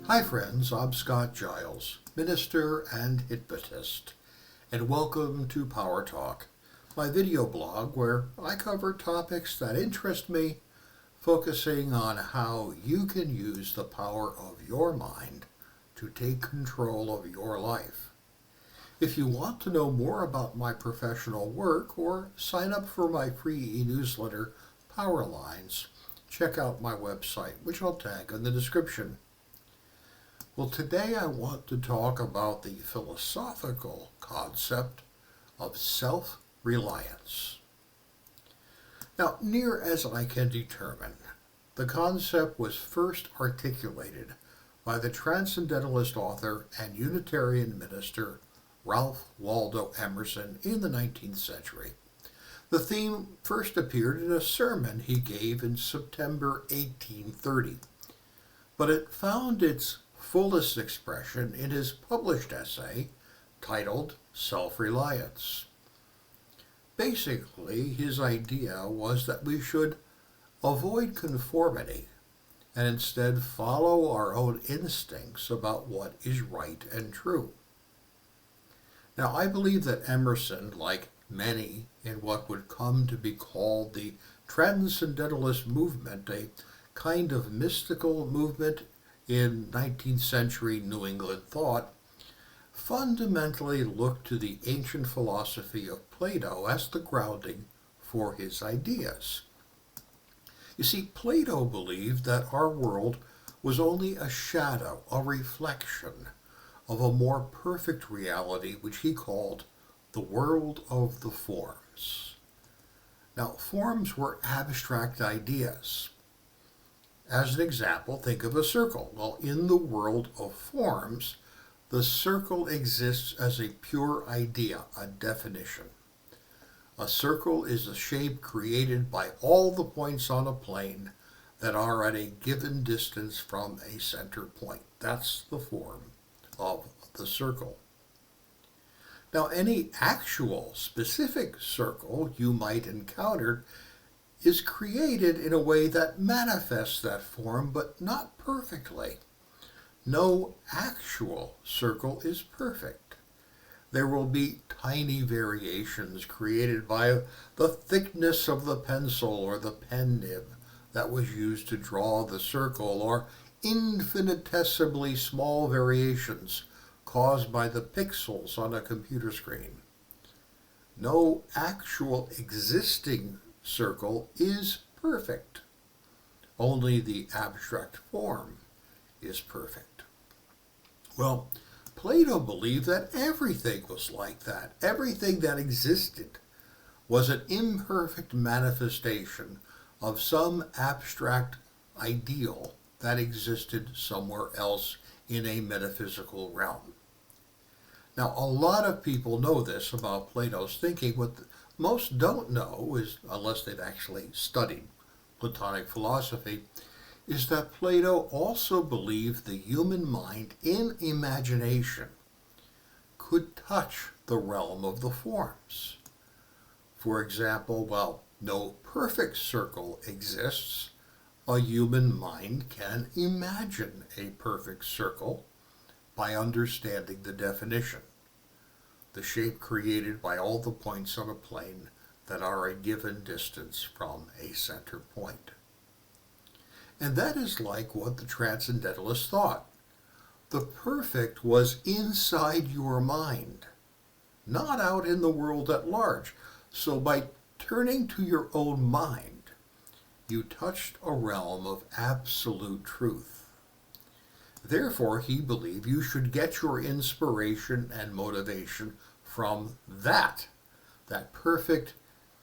Hi friends, I'm Scott Giles, minister and hypnotist, and welcome to Power Talk, my video blog where I cover topics that interest me, focusing on how you can use the power of your mind to take control of your life. If you want to know more about my professional work or sign up for my free e-newsletter, Power Lines, check out my website, which I'll tag in the description. Well, today I want to talk about the philosophical concept of self-reliance. Now, near as I can determine, the concept was first articulated by the transcendentalist author and Unitarian minister Ralph Waldo Emerson in the 19th century. The theme first appeared in a sermon he gave in September 1830, but it found its fullest expression in his published essay titled Self-Reliance. Basically, his idea was that we should avoid conformity and instead follow our own instincts about what is right and true. Now, I believe that Emerson, like many in what would come to be called the Transcendentalist movement, a kind of mystical movement in 19th century New England thought, fundamentally looked to the ancient philosophy of Plato as the grounding for his ideas. You see, Plato believed that our world was only a shadow, a reflection of a more perfect reality which he called the world of the forms. Now, forms were abstract ideas. As an example, think of a circle. Well, in the world of forms, the circle exists as a pure idea, a definition. A circle is a shape created by all the points on a plane that are at a given distance from a center point. That's the form of the circle. Now, any actual specific circle you might encounter is created in a way that manifests that form, but not perfectly. No actual circle is perfect. There will be tiny variations created by the thickness of the pencil or the pen nib that was used to draw the circle, or infinitesimally small variations caused by the pixels on a computer screen. No actual existing circle is perfect. Only the abstract form is perfect. Well, Plato believed that everything was like that. Everything that existed was an imperfect manifestation of some abstract ideal that existed somewhere else in a metaphysical realm. Now, a lot of people know this about Plato's thinking. What most don't know is, unless they've actually studied Platonic philosophy, is that Plato also believed the human mind in imagination could touch the realm of the forms. For example, while no perfect circle exists, a human mind can imagine a perfect circle by understanding the definition, the shape created by all the points on a plane that are a given distance from a center point. And that is like what the Transcendentalists thought. The perfect was inside your mind, not out in the world at large. So by turning to your own mind, you touched a realm of absolute truth. Therefore, he believed you should get your inspiration and motivation from that perfect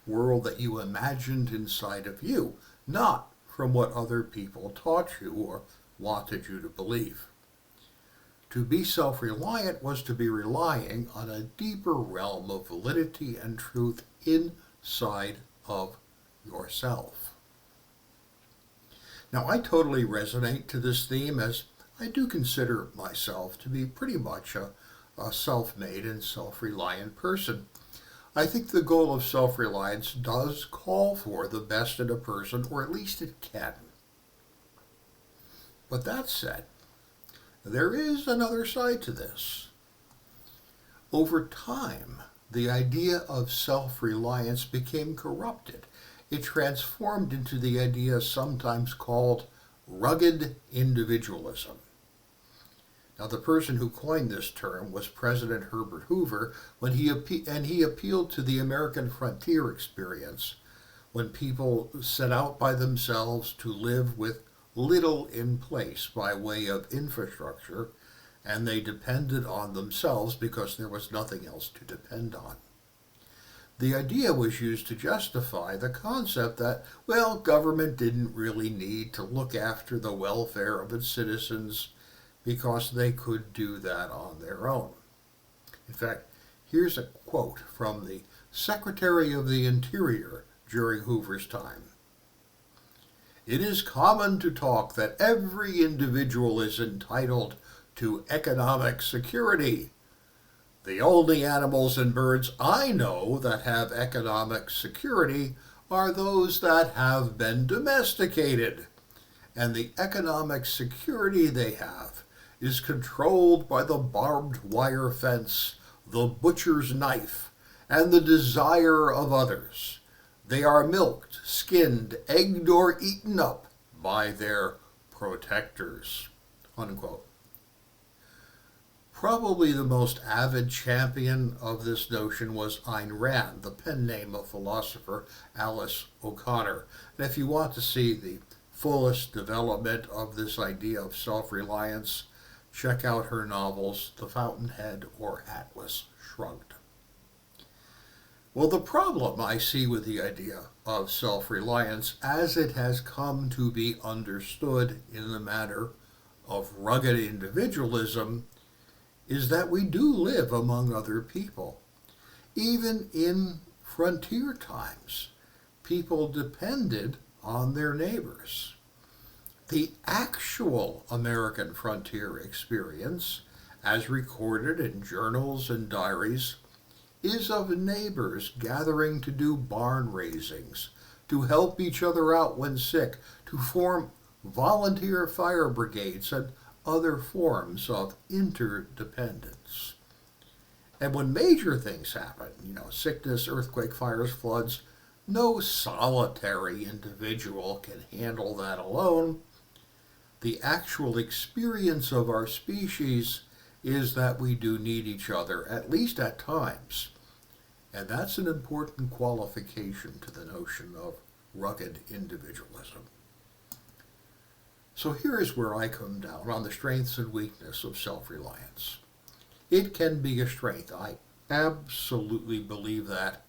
world that you imagined inside of you, not from what other people taught you or wanted you to believe. To be self-reliant was to be relying on a deeper realm of validity and truth inside of yourself. Now, I totally resonate to this theme, as I do consider myself to be pretty much a self-made and self-reliant person. I think the goal of self-reliance does call for the best in a person, or at least it can. But that said, there is another side to this. Over time, the idea of self-reliance became corrupted. It transformed into the idea sometimes called rugged individualism. Now, the person who coined this term was President Herbert Hoover when he appealed to the American frontier experience when people set out by themselves to live with little in place by way of infrastructure, and they depended on themselves because there was nothing else to depend on. The idea was used to justify the concept that, well, government didn't really need to look after the welfare of its citizens because they could do that on their own. In fact, here's a quote from the Secretary of the Interior during Hoover's time. "It is common to talk that every individual is entitled to economic security. The only animals and birds I know that have economic security are those that have been domesticated, and the economic security they have is controlled by the barbed wire fence, the butcher's knife, and the desire of others. They are milked, skinned, egged, or eaten up by their protectors." Unquote. Probably the most avid champion of this notion was Ayn Rand, the pen name of philosopher Alice O'Connor. And if you want to see the fullest development of this idea of self-reliance, check out her novels, The Fountainhead or Atlas Shrugged. Well, the problem I see with the idea of self-reliance as it has come to be understood in the matter of rugged individualism is that we do live among other people. Even in frontier times, people depended on their neighbors. The actual American frontier experience, as recorded in journals and diaries, is of neighbors gathering to do barn raisings, to help each other out when sick, to form volunteer fire brigades and other forms of interdependence. And when major things happen, sickness, earthquake, fires, floods, no solitary individual can handle that alone. The actual experience of our species is that we do need each other, at least at times. And that's an important qualification to the notion of rugged individualism. So here is where I come down on the strengths and weakness of self-reliance. It can be a strength. I absolutely believe that.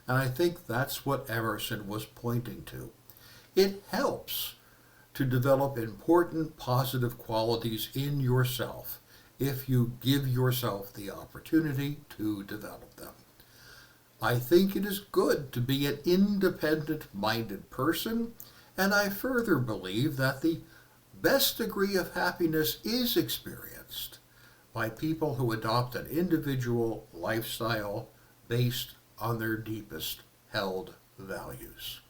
And I think that's what Emerson was pointing to. It helps to develop important positive qualities in yourself if you give yourself the opportunity to develop them. I think it is good to be an independent-minded person, and I further believe that the best degree of happiness is experienced by people who adopt an individual lifestyle based on their deepest held values.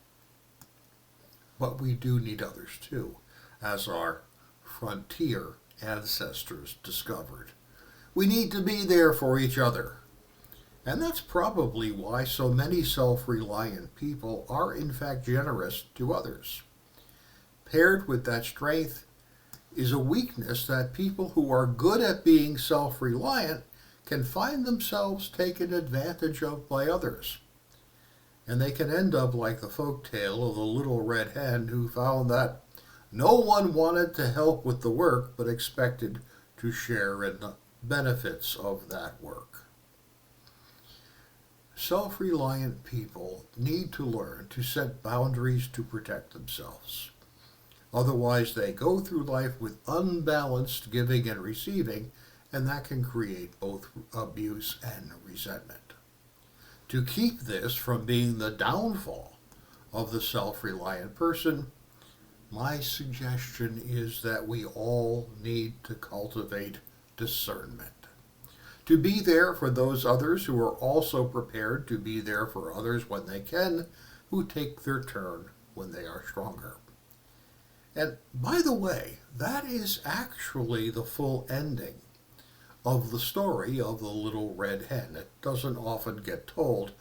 But we do need others too, as our frontier ancestors discovered. We need to be there for each other. And that's probably why so many self-reliant people are in fact generous to others. Paired with that strength is a weakness that people who are good at being self-reliant can find themselves taken advantage of by others. And they can end up like the folk tale of the little red hen who found that no one wanted to help with the work but expected to share in the benefits of that work. Self-reliant people need to learn to set boundaries to protect themselves. Otherwise, they go through life with unbalanced giving and receiving, and that can create both abuse and resentment. To keep this from being the downfall of the self-reliant person, my suggestion is that we all need to cultivate discernment. To be there for those others who are also prepared to be there for others when they can, who take their turn when they are stronger. And by the way, that is actually the full ending of the story of the little red hen. It doesn't often get told.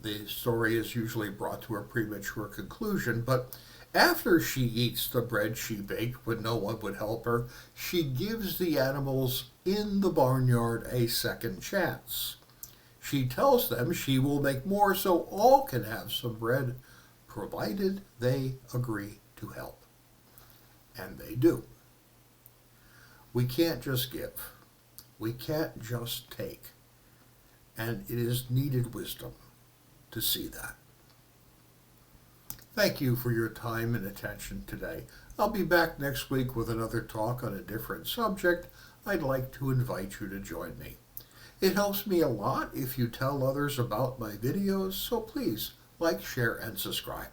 The story is usually brought to a premature conclusion, but after she eats the bread she baked when no one would help her, she gives the animals in the barnyard a second chance. She tells them she will make more so all can have some bread, provided they agree to help. And they do. We can't just give. We can't just take. And it is needed wisdom to see that. Thank you for your time and attention today. I'll be back next week with another talk on a different subject. I'd like to invite you to join me. It helps me a lot if you tell others about my videos, so please like, share, and subscribe.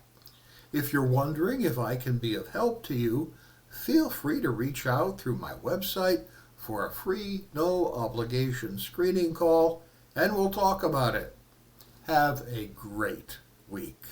If you're wondering if I can be of help to you, feel free to reach out through my website for a free, no-obligation screening call, and we'll talk about it. Have a great week.